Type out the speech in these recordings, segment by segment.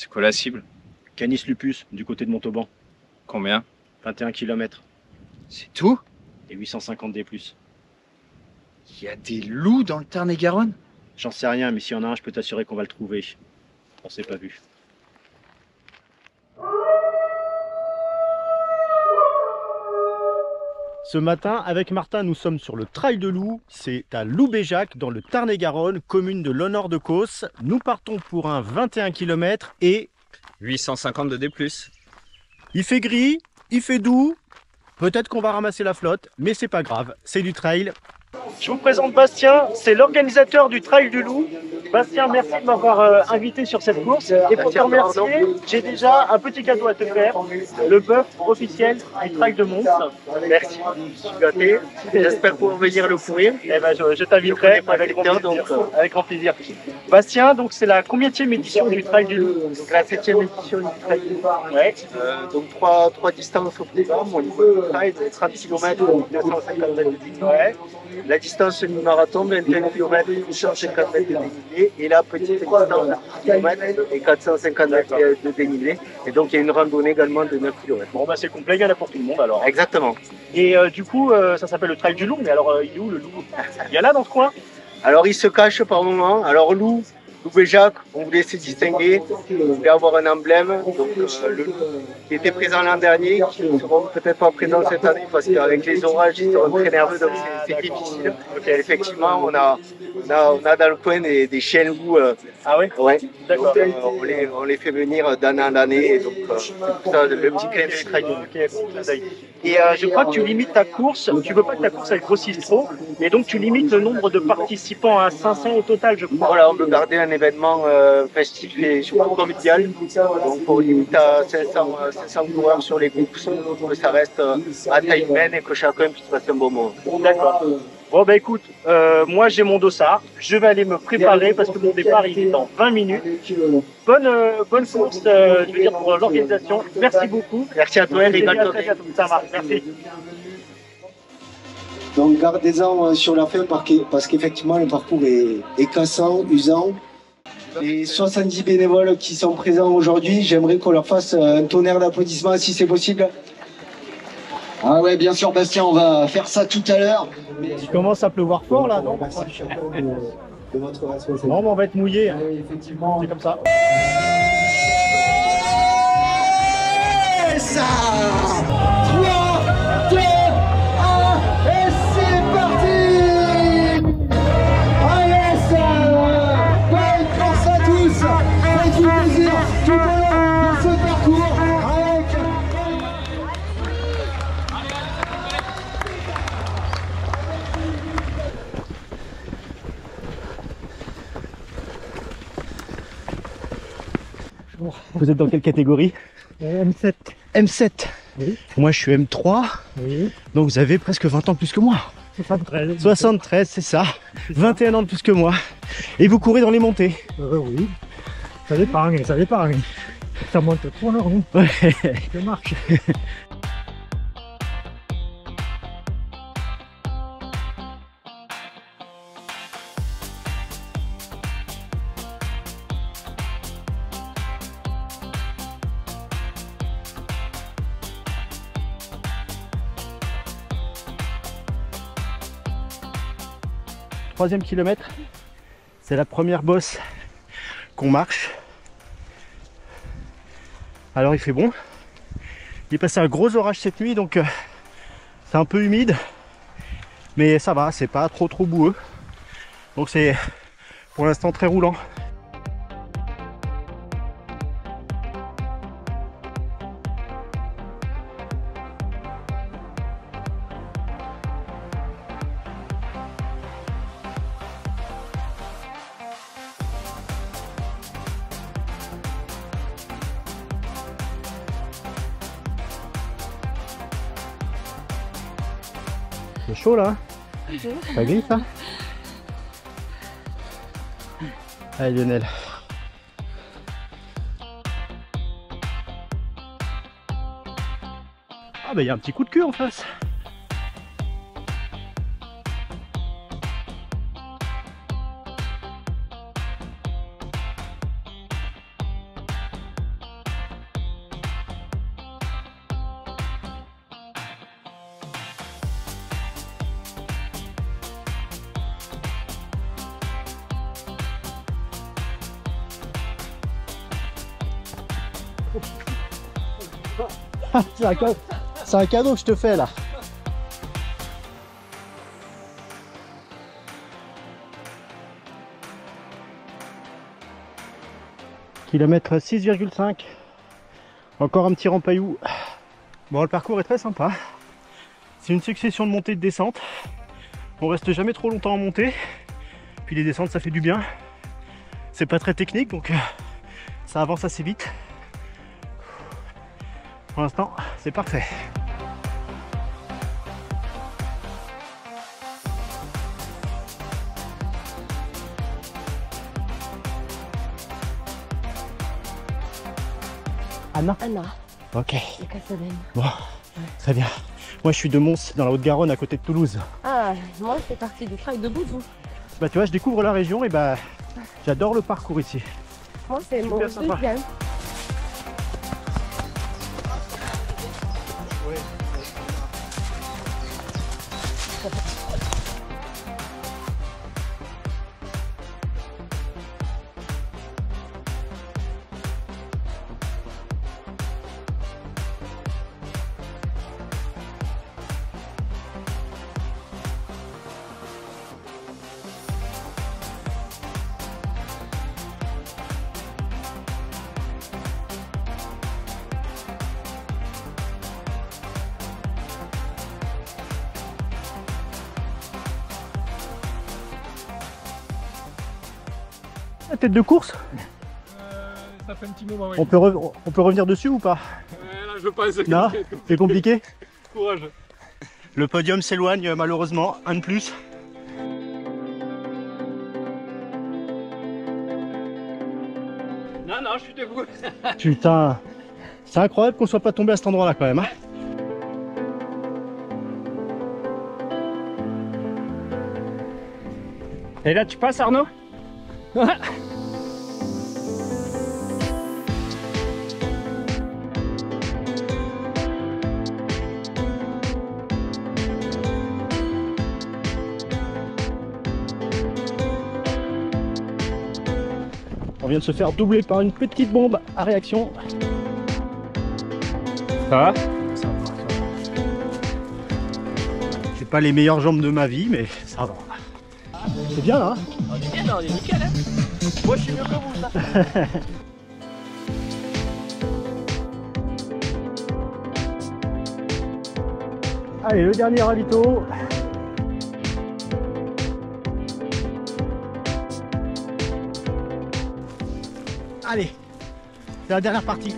C'est quoi la cible? Canis Lupus, du côté de Montauban. Combien? 21 km C'est tout? et 850 D+. Il y a des loups dans le Tarn-et-Garonne? J'en sais rien, mais s'il y en a un, je peux t'assurer qu'on va le trouver. On s'est pas vu. Ce matin, avec Martin, nous sommes sur le Trail de Loup. C'est à Loubéjac, dans le Tarn-et-Garonne, commune de Lonnord-de-Causse. Nous partons pour un 21 km et 850 de D+. il fait gris, il fait doux. Peut-être qu'on va ramasser la flotte, mais c'est pas grave, c'est du trail. Je vous présente Bastien, c'est l'organisateur du Trail du Loup. Bastien, merci de m'avoir invité sur cette course. Et pour te remercier, j'ai déjà un petit cadeau à te faire, le bœuf officiel du Trail de Mons. Merci, je suis gâté. J'espère pouvoir venir le courir. Eh ben, je t'inviterai avec grand plaisir. Avec grand plaisir. Bastien, donc c'est la combienième édition du Trail du Loup? Donc la 7e édition du Trail du Loup. Ouais. Donc trois distances au programme. Au niveau du trail, 30 km, 250 mètres de dénivelé. Ouais. La distance semi-marathon, 21 km, 150 mètres de dénivelé. Et la petite distance de 10 km et 450 mètres de dénivelé. Et donc il y a une randonnée également de 9 km. Bon bah c'est complet, il y en a pour tout le monde alors. Exactement. Et du coup, ça s'appelle le Trail du Loup, mais alors il est où le loup? Il y en a dans ce coin? Alors il se cache par moment. Alors Loubéjac, on voulait se distinguer, on voulait avoir un emblème, donc le loup qui était présent l'an dernier, qui ne seront peut-être pas présents cette année parce qu'avec les orages ils sont très nerveux, donc c'est difficile. Donc, effectivement, on a dans le coin des chiens loups. Ah oui? Ouais. D'accord. Donc, on les fait venir d'année en année, et donc c'est pour ça le petit clin d'œil Trail du Loup. Et je crois que tu limites ta course, tu veux pas que ta course elle grossisse trop, et donc tu limites le nombre de participants à 500 au total, je crois. Voilà, on veut garder un événement festif et surtout convivial. Donc on limite à 500 coureurs sur les courses, pour que ça reste à taille humaine et que chacun puisse passer un bon moment. D'accord. Bon bah écoute, moi j'ai mon dossard, je vais aller me préparer parce que mon départ il est dans 20 minutes. Bonne course, je veux dire, pour l'organisation. Merci beaucoup. Merci à toi, Eric. Ça marche, merci. Donc gardez-en sur la fin parce qu'effectivement le parcours est cassant, usant. Les 70 bénévoles qui sont présents aujourd'hui, j'aimerais qu'on leur fasse un tonnerre d'applaudissements si c'est possible. Ah ouais, bien sûr, Bastien, on va faire ça tout à l'heure. Il commence à pleuvoir fort là, non? De votre responsabilité. Non, mais on va être mouillé. Hein. Oui, effectivement. C'est comme ça. Et ça 3, 2, 1, et c'est parti. Allez, ça bonne course à tous. Faites-vous plaisir tout au long de ce parcours avec... Vous êtes dans quelle catégorie? M7. M7. Oui. Moi je suis M3. Oui. Donc vous avez presque 20 ans de plus que moi. 73. 73, c'est ça. 21 ans de plus que moi. Et vous courez dans les montées. Oui. Ça dépend, ça dépend. Ça monte trop, non? Ouais. Ça marche. Troisième kilomètre, c'est la première bosse qu'on marche. Alors il fait bon. Il est passé un gros orage cette nuit, donc c'est un peu humide, mais ça va, c'est pas trop boueux. Donc c'est pour l'instant très roulant. C'est chaud là, ça glisse hein. Allez Lionel. Ah bah il y a un petit coup de cul en face. C'est un cadeau que je te fais là. Kilomètre 6,5. Encore un petit rempaillou. Bon, le parcours est très sympa. C'est une succession de montées et de descentes. On reste jamais trop longtemps en montée. Puis les descentes, ça fait du bien. C'est pas très technique, donc ça avance assez vite. Pour l'instant, c'est parfait. Anna? Anna, Ok. de Casselen. Bon, très bien. Moi, je suis de Mons, dans la Haute-Garonne, à côté de Toulouse. Ah, moi, je fais partie du trail de Bouzou. Bah, tu vois, je découvre la région et bah, j'adore le parcours ici. Moi, c'est mon Super sympa. deuxième. La tête de course, Ça fait un petit moment, oui. on peut revenir dessus ou pas? Là, je pense que Non, c'est compliqué. courage. Le podium s'éloigne malheureusement, un de plus. Non, non, je suis debout. Putain, c'est incroyable qu'on soit pas tombé à cet endroit là quand même. Hein. Et là, tu passes, Arnaud? On vient de se faire doubler par une petite bombe à réaction. Ça va? C'est pas les meilleures jambes de ma vie, mais ça va. C'est bien là. On est bien, là, on est nickel, hein? Moi, je suis mieux que vous, ça. Allez, le dernier ravito. Allez, c'est la dernière partie.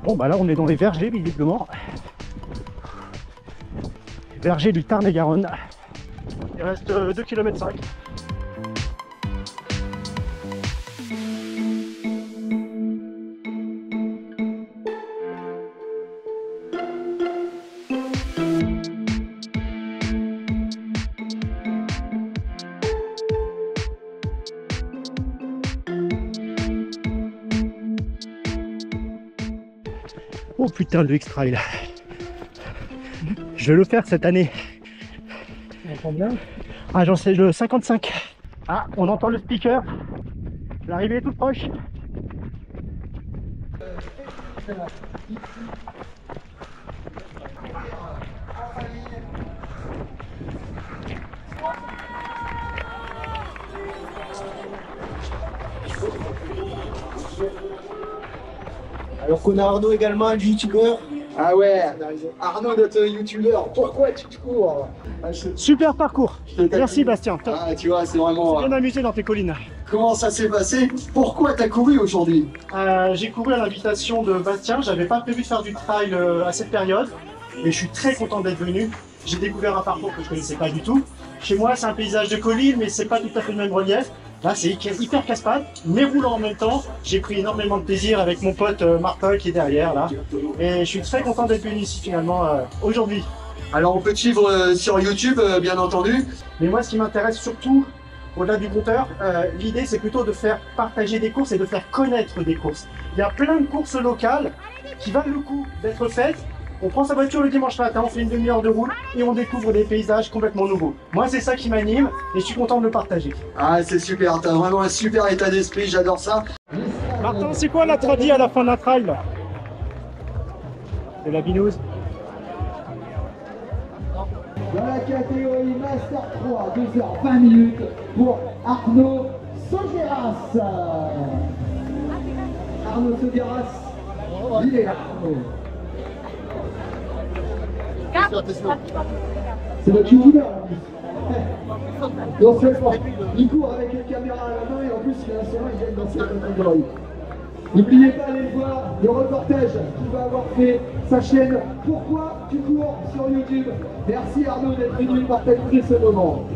Bon bah là on est dans les vergers visiblement. Les vergers du Tarn-et-Garonne. Il reste 2,5 km. Oh putain, le X-Trail. Je vais le faire cette année. Combien? Ah, j'en sais le 55. Ah, on entend le speaker. L'arrivée est toute proche. Alors qu'on a Arnaud également, un youtubeur. Ah ouais, Arnaud, notre youtubeur, pourquoi tu cours? Super parcours. Merci Bastien. Ah, tu vois, c'est vraiment... Bien amusé dans tes collines. Comment ça s'est passé? Pourquoi t'as couru aujourd'hui? J'ai couru à l'invitation de Bastien. J'avais pas prévu de faire du trail à cette période. Et je suis très content d'être venu. J'ai découvert un parcours que je connaissais pas du tout. Chez moi, c'est un paysage de collines, mais c'est pas tout à fait le même relief. Là, c'est hyper casse-pattes, mais roulant en même temps. J'ai pris énormément de plaisir avec mon pote Martin qui est derrière, là. Et je suis très content d'être venu ici, finalement, aujourd'hui. Alors, on peut te suivre sur YouTube, bien entendu. Mais moi, ce qui m'intéresse surtout, au-delà du compteur, l'idée, c'est plutôt de faire partager des courses et de faire connaître des courses. Il y a plein de courses locales qui valent le coup d'être faites. On prend sa voiture le dimanche matin, on fait une demi-heure de route et on découvre des paysages complètement nouveaux. Moi, c'est ça qui m'anime et je suis content de le partager. Ah, c'est super, t'as vraiment un super état d'esprit, j'adore ça. Martin, c'est quoi la tradie à la fin d'un trail? C'est la binouse. Dans la catégorie Master 3, 2h20 minutes pour Arnaud Sogueras. Arnaud Sogueras, il est là. C'est notre youtubeur en plus. Non seulement il court avec une caméra à la main et en plus il a un son, il gagne dans cette catégorie. N'oubliez pas d'aller voir le reportage qu'il va avoir fait sa chaîne Pourquoi tu cours sur YouTube. Merci Arnaud d'être venu partager ce moment.